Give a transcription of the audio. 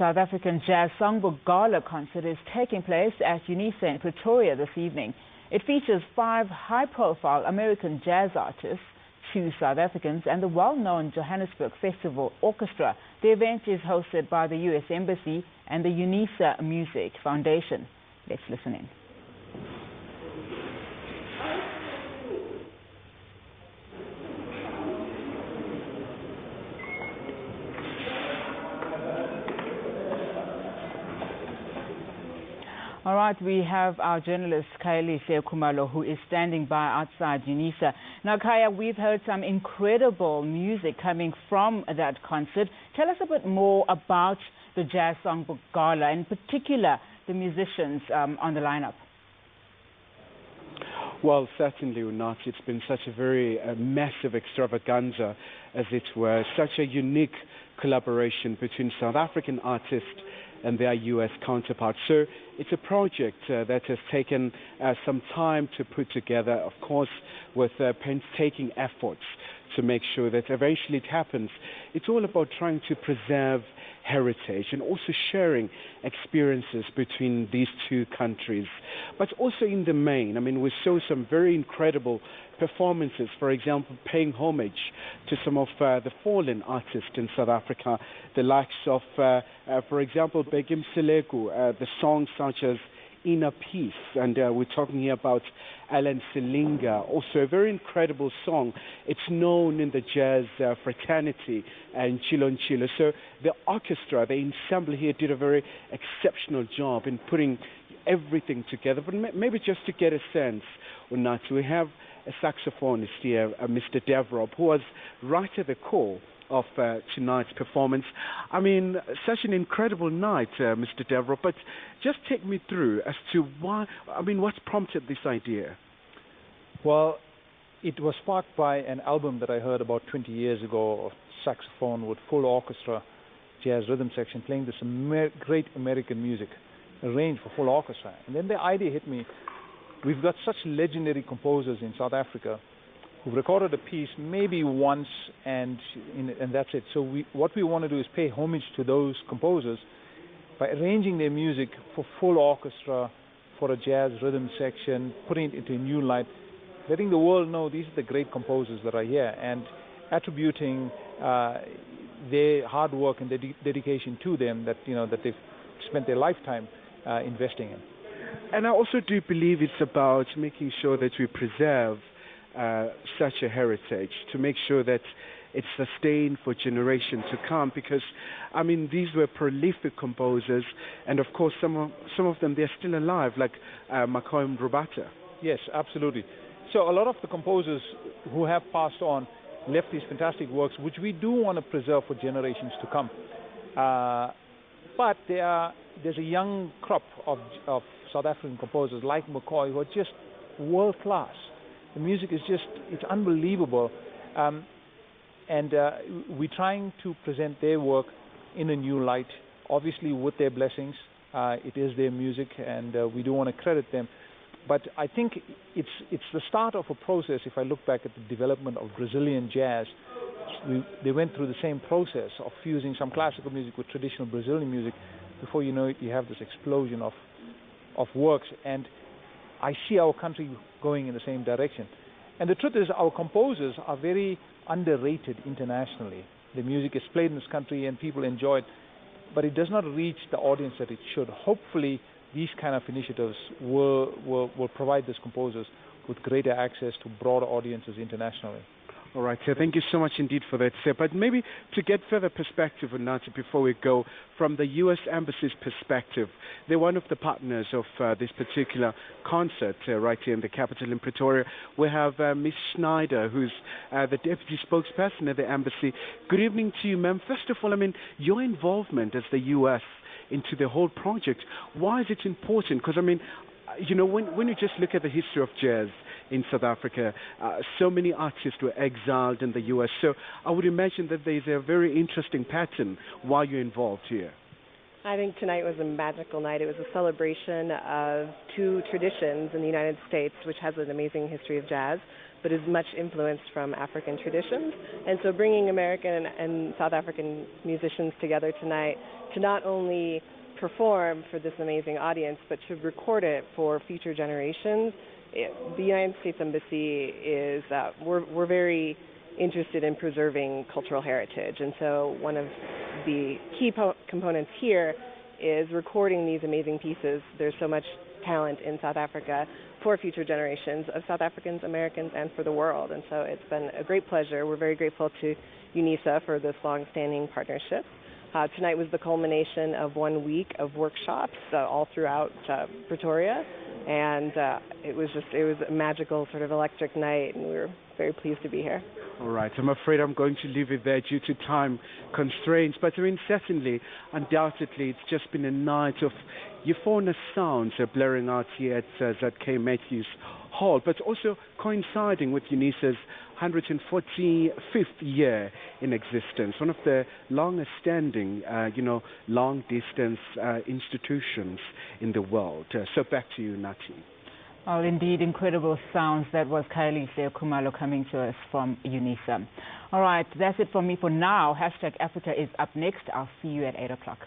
South African Jazz Songbook Gala concert is taking place at Unisa in Pretoria this evening. It features 5 high-profile American jazz artists, 2 South Africans, and the well-known Johannesburg Festival Orchestra. The event is hosted by the U.S. Embassy and the Unisa Music Foundation. Let's listen in. All right, we have our journalist Khayelihle Percy Khumalo, who is standing by outside Unisa. Now, Kaya, we've heard some incredible music coming from that concert. Tell us a bit more about the Jazz Songbook Gala, in particular the musicians on the lineup. Well, certainly not. It's been such a very massive extravaganza, as it were, such a unique collaboration between South African artists and their U.S. counterparts. So it's a project that has taken some time to put together, of course, with painstaking efforts to make sure that eventually it happens. It's all about trying to preserve heritage and also sharing experiences between these two countries. But also in the main, I mean, we saw some very incredible performances, for example, paying homage to some of the fallen artists in South Africa, the likes of, for example, Mbeki, the songs such as Inner Peace, and we're talking here about Alan Selinga, also a very incredible song. It's known in the jazz fraternity and Chilo. So the orchestra, the ensemble here did a very exceptional job in putting everything together. But maybe just to get a sense, Unati, we have a saxophonist here, Mr. Devroop, who was right at the core of tonight's performance. I mean, such an incredible night, Mr. Devroop, but just take me through as to why, I mean, what's prompted this idea? Well, it was sparked by an album that I heard about 20 years ago of saxophone with full orchestra, jazz rhythm section, playing this great American music, arranged for full orchestra. And then the idea hit me. We've got such legendary composers in South Africa who've recorded a piece maybe once and that's it. So what we want to do is pay homage to those composers by arranging their music for full orchestra, for a jazz rhythm section, putting it into a new light, letting the world know these are the great composers that are here, and attributing their hard work and their dedication to them that, you know, that they've spent their lifetime investing in. And I also do believe it's about making sure that we preserve such a heritage, to make sure that it's sustained for generations to come, because, I mean, these were prolific composers, and of course some of them, they're still alive, like Makoy Mrubata. Yes, absolutely. So a lot of the composers who have passed on left these fantastic works, which we do want to preserve for generations to come. But there's a young crop of South African composers like Makoy who are just world class. The music is just, it's unbelievable. And we're trying to present their work in a new light, obviously with their blessings. It is their music, and we do want to credit them. But I think it's the start of a process. If I look back at the development of Brazilian jazz, they went through the same process of fusing some classical music with traditional Brazilian music. Before you know it, you have this explosion of works. And I see our country going in the same direction. And the truth is, our composers are very underrated internationally. The music is played in this country and people enjoy it, but it does not reach the audience that it should. Hopefully, these kind of initiatives will provide these composers with greater access to broader audiences internationally. All right, so thank you so much indeed for that, sir. But maybe to get further perspective on that before we go, from the U.S. Embassy's perspective, they're one of the partners of this particular concert right here in the capital in Pretoria. We have Ms. Schneider, who's the deputy spokesperson at the embassy. Good evening to you, ma'am. First of all, I mean, your involvement as the U.S. into the whole project, why is it important? Because, I mean, you know, when you just look at the history of jazz in South Africa, so many artists were exiled in the U.S. So I would imagine that there's a very interesting pattern why you're involved here. I think tonight was a magical night. It was a celebration of two traditions in the United States, which has an amazing history of jazz, but is much influenced from African traditions. And so bringing American and South African musicians together tonight to not only perform for this amazing audience, but to record it for future generations. The United States Embassy is, we're very interested in preserving cultural heritage, and so one of the key components here is recording these amazing pieces. There's so much talent in South Africa for future generations of South Africans, Americans, and for the world, and so it's been a great pleasure. We're very grateful to UNISA for this long-standing partnership. Tonight was the culmination of 1 week of workshops all throughout Pretoria, and it was a magical, sort of electric night, and we were very pleased to be here. All right, I'm afraid I'm going to leave it there due to time constraints, but I mean, certainly, undoubtedly, it's just been a night of euphonious sounds blaring out here at K. Matthews Hall, but also coinciding with UNISA's 145th year in existence, one of the longest-standing, long-distance institutions in the world. So back to you, Nati. Well, indeed, incredible sounds. That was Khayelihle Khumalo coming to us from UNISA. All right, that's it from me for now. #Africa is up next. I'll see you at 8 o'clock.